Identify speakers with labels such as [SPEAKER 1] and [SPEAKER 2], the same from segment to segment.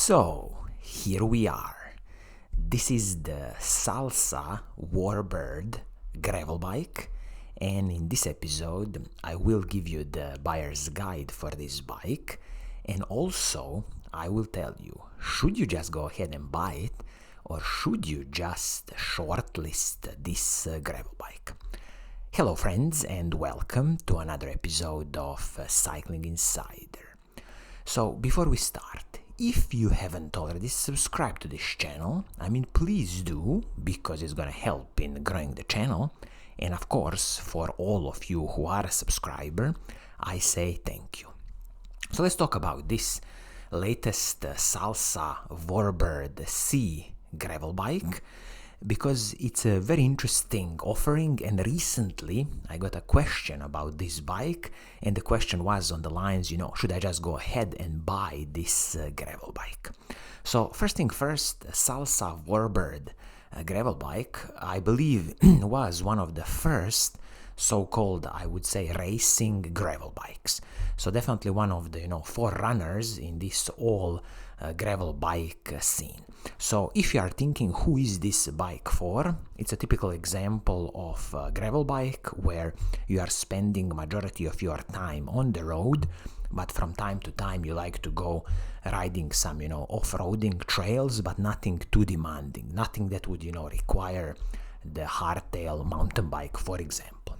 [SPEAKER 1] So, here we are. This is the Salsa Warbird gravel bike, and in this episode I will give you the buyer's guide for this bike, and also I will tell you, should you just go ahead and buy it, or should you just shortlist this gravel bike? Hello friends, and welcome to another episode of Cycling Insider. So before we start, if you haven't already subscribed to this channel, please do, because it's gonna help in growing the channel. And of course, for all of you who are a subscriber, I say thank you. So let's talk about this latest Salsa Warbird C gravel bike, because it's a very interesting offering, and recently I got a question about this bike, and the question was on the lines, should I just go ahead and buy this gravel bike? So first thing first, Salsa Warbird gravel bike, I believe, was one of the first so-called, I would say, racing gravel bikes. So definitely one of the forerunners in this all gravel bike scene. So if you are thinking, who is this bike for? It's a typical example of a gravel bike where you are spending majority of your time on the road, but from time to time you like to go riding some off-roading trails, but nothing too demanding, nothing that would require the hardtail mountain bike, for example.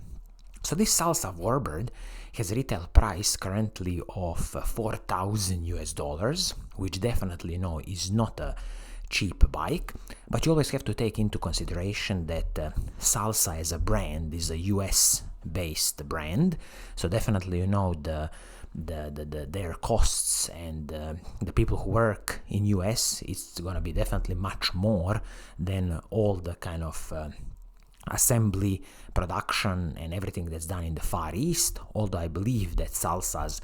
[SPEAKER 1] So this Salsa Warbird has a retail price currently of $4,000, which definitely is not a cheap bike, but you always have to take into consideration that Salsa as a brand is a US based brand, so definitely their costs and the people who work in US, it's going to be definitely much more than all the kind of assembly, production and everything that's done in the Far East, although I believe that Salsa's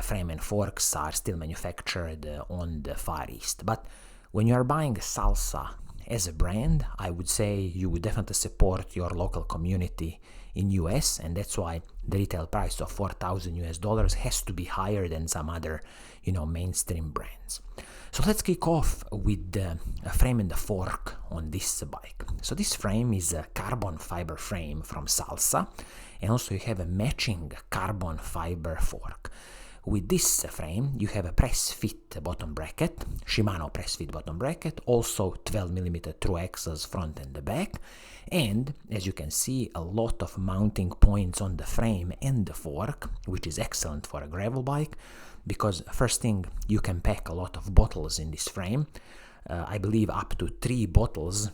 [SPEAKER 1] frame and forks are still manufactured on the Far East. But when you are buying Salsa as a brand, I would say you would definitely support your local community in US, and that's why the retail price of $4,000 has to be higher than some other mainstream brands. So let's kick off with the frame and the fork on this bike. So this frame is a carbon fiber frame from Salsa, and also you have a matching carbon fiber fork. With this frame, you have a press-fit bottom bracket, Shimano press-fit bottom bracket, also 12mm through axles front and the back, and as you can see, a lot of mounting points on the frame and the fork, which is excellent for a gravel bike, because first thing, you can pack a lot of bottles in this frame. I believe up to 3 bottles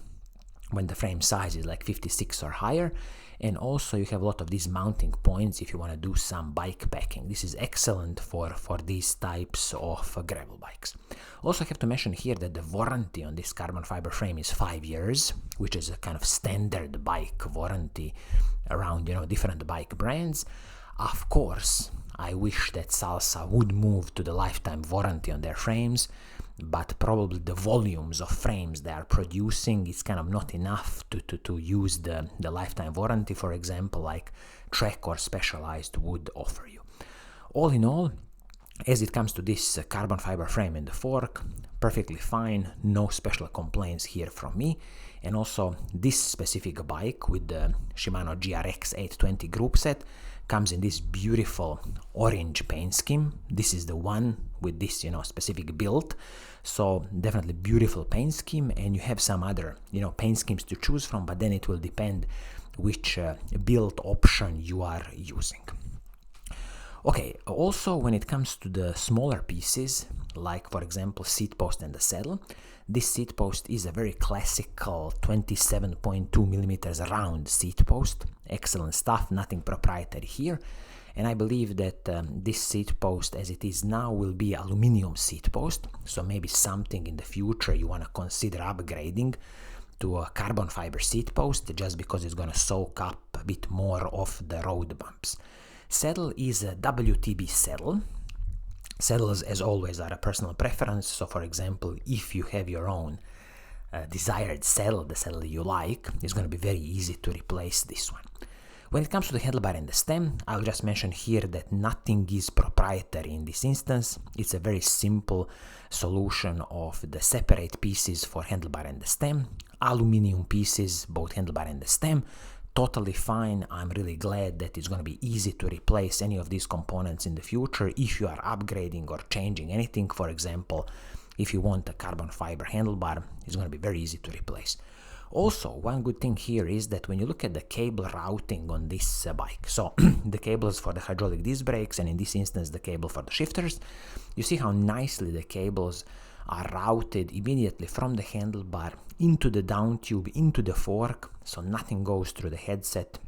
[SPEAKER 1] when the frame size is like 56 or higher, and also you have a lot of these mounting points if you want to do some bike packing. This is excellent for these types of gravel bikes. Also I have to mention here that the warranty on this carbon fiber frame is 5 years, which is a kind of standard bike warranty around different bike brands. Of course, I wish that Salsa would move to the lifetime warranty on their frames, but probably the volumes of frames they are producing is kind of not enough to use the lifetime warranty, for example, like Trek or Specialized would offer you. All in all, as it comes to this carbon fiber frame and the fork, perfectly fine, no special complaints here from me. And also this specific bike with the Shimano GRX 820 group set comes in this beautiful orange paint scheme. This is the one with this specific build, so definitely beautiful paint scheme, and you have some other paint schemes to choose from, but then it will depend which build option you are using. Okay, also when it comes to the smaller pieces, like for example seat post and the saddle, this seat post is a very classical 27.2mm round seat post. Excellent stuff, nothing proprietary here. And I believe that this seat post as it is now will be aluminum seat post, so maybe something in the future you want to consider upgrading to a carbon fiber seat post, just because it's going to soak up a bit more of the road bumps. Saddle is a WTB saddle. Saddles, as always, are a personal preference, so for example, if you have your own desired saddle, the saddle you like, it's going to be very easy to replace this one. When it comes to the handlebar and the stem, I'll just mention here that nothing is proprietary in this instance. It's a very simple solution of the separate pieces for handlebar and the stem, aluminum pieces, both handlebar and the stem. Totally fine. I'm really glad that it's going to be easy to replace any of these components in the future if you are upgrading or changing anything. For example, if you want a carbon fiber handlebar, it's going to be very easy to replace. Also, one good thing here is that when you look at the cable routing on this bike, so the cables for the hydraulic disc brakes and in this instance the cable for the shifters, you see how nicely the cables are routed immediately from the handlebar into the down tube, into the fork, so nothing goes through the headset,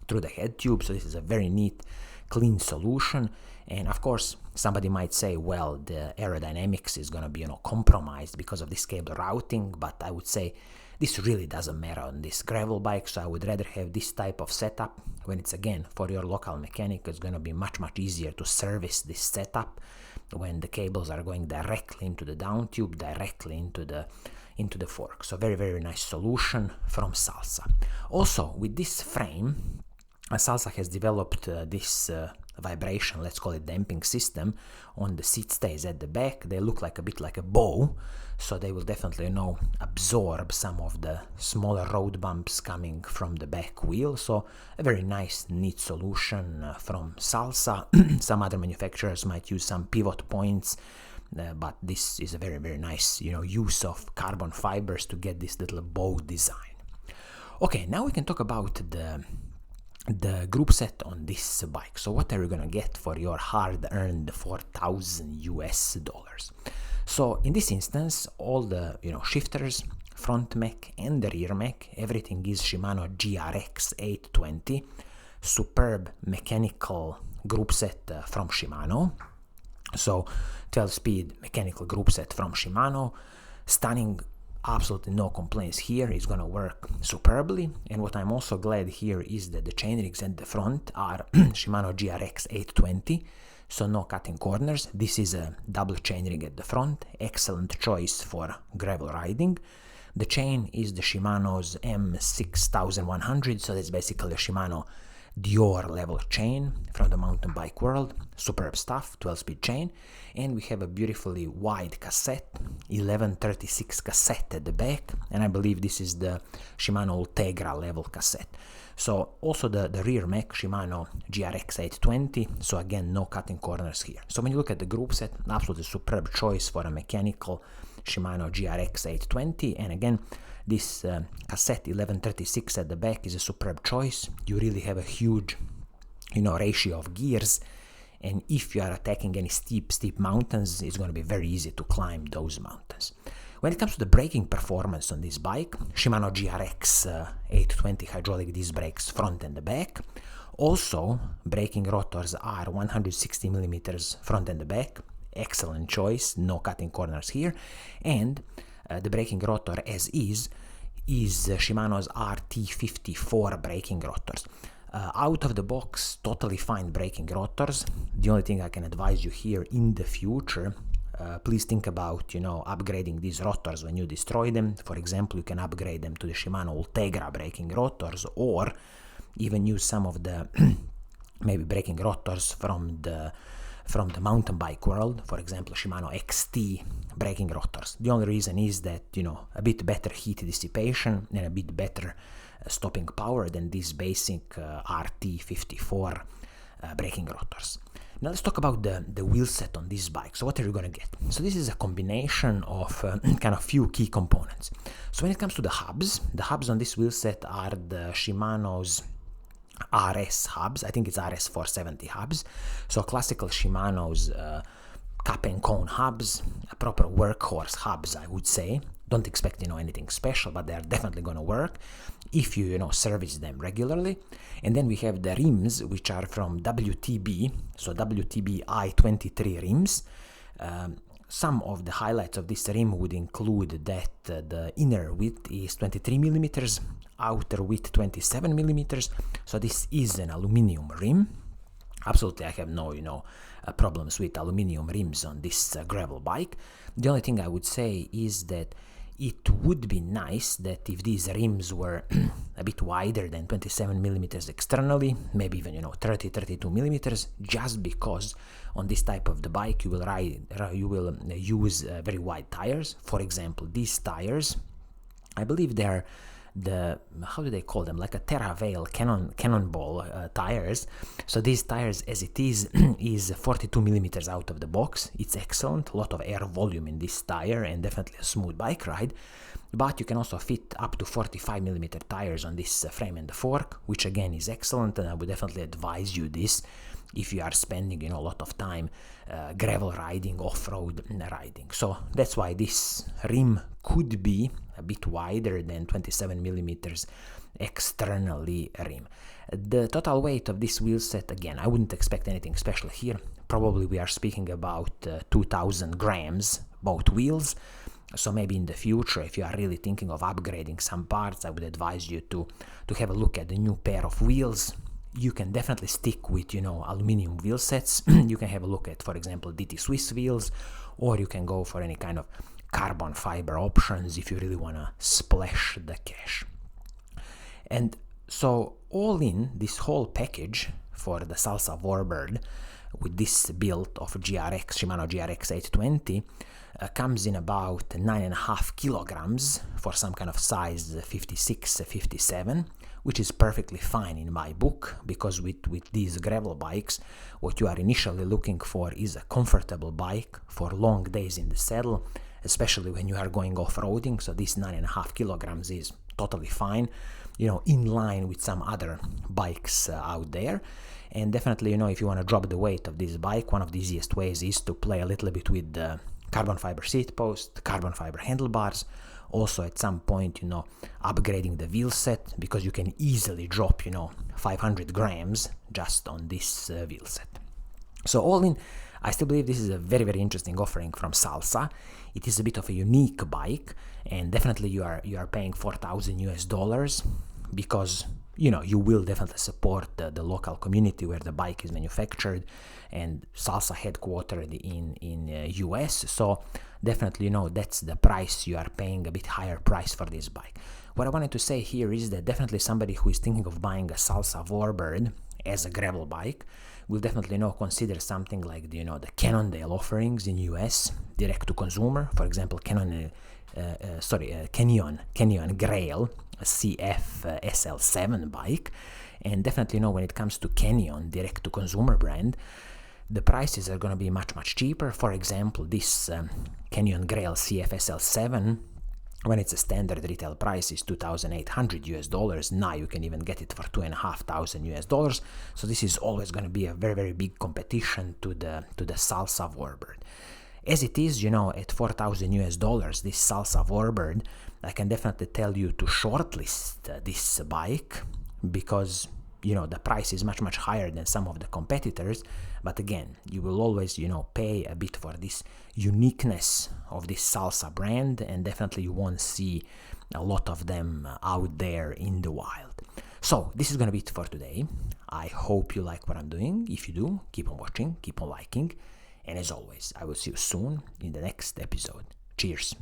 [SPEAKER 1] through the head tube. So this is a very neat, clean solution. And of course, somebody might say, well, the aerodynamics is going to be, compromised because of this cable routing, but I would say this really doesn't matter on this gravel bike, so I would rather have this type of setup when it's, again, for your local mechanic. It's going to be much easier to service this setup when the cables are going directly into the down tube, directly into the fork. So very nice solution from Salsa. Also, with this frame, Salsa has developed this vibration, let's call it damping system, on the seat stays at the back. They look like a bit like a bow, so they will definitely absorb some of the smaller road bumps coming from the back wheel. So a very nice, neat solution from Salsa. Some other manufacturers might use some pivot points, but this is a very nice use of carbon fibers to get this little bow design. Okay, now we can talk about the group set on this bike. So what are you gonna get for your hard-earned $4,000? So in this instance, all the shifters, front mech and the rear mech, everything is Shimano GRX 820, superb mechanical group set from Shimano. So 12-speed mechanical group set from Shimano, stunning. Absolutely no complaints here. It's gonna work superbly. And what I'm also glad here is that the chainrings at the front are Shimano GRX 820, so no cutting corners. This is a double chainring at the front, excellent choice for gravel riding. The chain is the Shimano's M6100, so that's basically a Shimano Dior level chain from the mountain bike world. Superb stuff, 12-speed chain. And we have a beautifully wide cassette, 1136 cassette at the back, and I believe this is the Shimano Ultegra level cassette. So also the rear mech, Shimano GRX 820, so again no cutting corners here. So when you look at the group set, absolutely superb choice for a mechanical Shimano GRX 820, and again this cassette 1136 at the back is a superb choice. You really have a huge ratio of gears, and if you are attacking any steep mountains, it's going to be very easy to climb those mountains. When it comes to the braking performance on this bike, Shimano GRX 820 hydraulic disc brakes front and the back. Also, braking rotors are 160mm front and the back. Excellent choice, no cutting corners here. And the braking rotor as is Shimano's RT54 braking rotors. Out of the box, totally fine braking rotors. The only thing I can advise you here in the future, please think about upgrading these rotors when you destroy them. For example, you can upgrade them to the Shimano Ultegra braking rotors, or even use some of the maybe braking rotors from the mountain bike world, for example Shimano XT braking rotors. The only reason is that a bit better heat dissipation and a bit better stopping power than these basic RT54 braking rotors. Now let's talk about the wheel set on this bike. So what are you going to get? So this is a combination of kind of few key components. So when it comes to the hubs on this wheel set are the Shimano's RS hubs. I think it's RS 470 hubs. So classical Shimano's cup and cone hubs, proper workhorse hubs, I would say. Don't expect anything special, but they're definitely going to work if you service them regularly. And then we have the rims, which are from WTB, so WTB I23 rims. Some of the highlights of this rim would include that the inner width is 23mm, outer width 27mm, so this is an aluminum rim. Absolutely, I have no problems with aluminum rims on this gravel bike. The only thing I would say is that it would be nice that if these rims were a bit wider than 27 millimeters externally, maybe even 32 millimeters, just because on this type of the bike you will use very wide tires. For example, these tires, I believe they're how do they call them, like a Terravale cannonball tires. So these tires, as it is 42 millimeters out of the box. It's excellent, a lot of air volume in this tire, and definitely a smooth bike ride. But you can also fit up to 45 millimeter tires on this frame and the fork, which again is excellent, and I would definitely advise you this if you are spending a lot of time gravel riding, off-road riding. So that's why this rim could be a bit wider than 27 millimeters externally rim. The total weight of this wheel set, again, I wouldn't expect anything special here. Probably we are speaking about 2,000 grams, both wheels. So maybe in the future, if you are really thinking of upgrading some parts, I would advise you to have a look at the new pair of wheels. You can definitely stick with, aluminum wheel sets. You can have a look at, for example, DT Swiss wheels, or you can go for any kind of carbon fiber options if you really want to splash the cash. And so all in, this whole package for the Salsa Warbird with this build of Shimano GRX 820 comes in about 9.5 kilograms for some kind of size 56, 57, which is perfectly fine in my book, because with these gravel bikes, what you are initially looking for is a comfortable bike for long days in the saddle, especially when you are going off-roading. So this 9.5 kilograms is totally fine, in line with some other bikes out there. And definitely, if you want to drop the weight of this bike, one of the easiest ways is to play a little bit with the carbon fiber seat post, carbon fiber handlebars. Also, at some point, upgrading the wheel set, because you can easily drop, 500 grams just on this wheel set. So all in, I still believe this is a very, very interesting offering from Salsa. It is a bit of a unique bike, and definitely you are paying $4,000 because you will definitely support the local community where the bike is manufactured, and Salsa headquartered in US. So definitely, that's the price you are paying, a bit higher price for this bike. What I wanted to say here is that definitely somebody who is thinking of buying a Salsa Warbird as a gravel bike will definitely consider something like the Cannondale offerings in US, direct to consumer. For example, Canyon Grail CF SL7 bike. And definitely when it comes to Canyon direct to consumer brand, the prices are going to be much, much cheaper. For example, this Canyon Grail CF SL7, when it's a standard retail price, is $2,800. Now you can even get it for $2,500. So this is always going to be a very, very big competition to the Salsa Warbird. As it is, at $4,000, this Salsa Warbird, I can definitely tell you to shortlist this bike, because the price is much, much higher than some of the competitors. But again, you will always, pay a bit for this uniqueness of this Salsa brand, and definitely you won't see a lot of them out there in the wild. So this is going to be it for today. I hope you like what I'm doing. If you do, keep on watching, keep on liking, and as always, I will see you soon in the next episode. Cheers!